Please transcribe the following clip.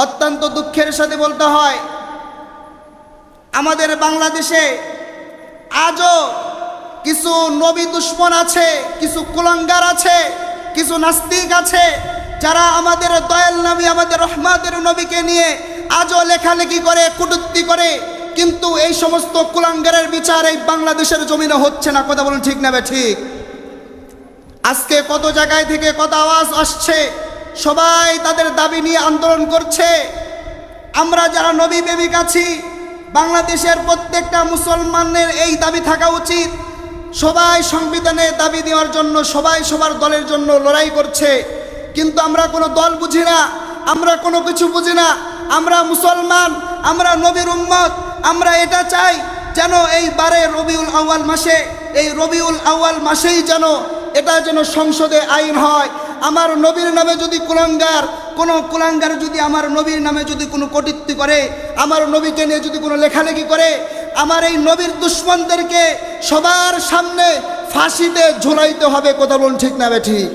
অত্যন্ত দুঃখের সাথে বলতে হয়, আমাদের বাংলাদেশে আজও কিছু নবী দুশ্মন আছে, কিছু কুলাঙ্গার আছে, কিছু নাস্তিক আছে, যারা আমাদের দয়াল নবী, আমাদের রহমতের নবীকে নিয়ে আজও লেখালেখি করে, কটূক্তি করে। কিন্তু এই সমস্ত কুলাঙ্গারের বিচার এই বাংলাদেশের জমিনে হচ্ছে না। কথা বলুন ঠিক না ঠিক? আজকে কত জায়গায় থেকে কত আওয়াজ আসছে, সবাই তাদের দাবি নিয়ে আন্দোলন করছে। আমরা যারা নবী প্রেমিক আছি, বাংলাদেশের প্রত্যেকটা মুসলমানের এই দাবি থাকা উচিত, সবাই সংবিধানে দাবি দেওয়ার জন্য সবাই সবার দলের জন্য লড়াই করছে। কিন্তু আমরা কোনো দল বুঝি না, আমরা কোনো কিছু বুঝি না। আমরা মুসলমান, আমরা নবীর উম্মত। আমরা এটা চাই যেন এইবারে রবিউল আউয়াল মাসে, এই রবিউল আউয়াল মাসেই এটা যেন সংসদে আইন হয়। আমার নবীর নামে যদি কোনো কুলাঙ্গার যদি আমার নবীর নামে যদি কোনো কটূক্তি করে, আমার নবীকে নিয়ে যদি কোনো লেখালেখি করে, আমার এই নবীর দুশ্মনদেরকে সবার সামনে ফাঁসিতে ঝুলাইতে হবে। কথা বলুন ঠিক না ঠিক?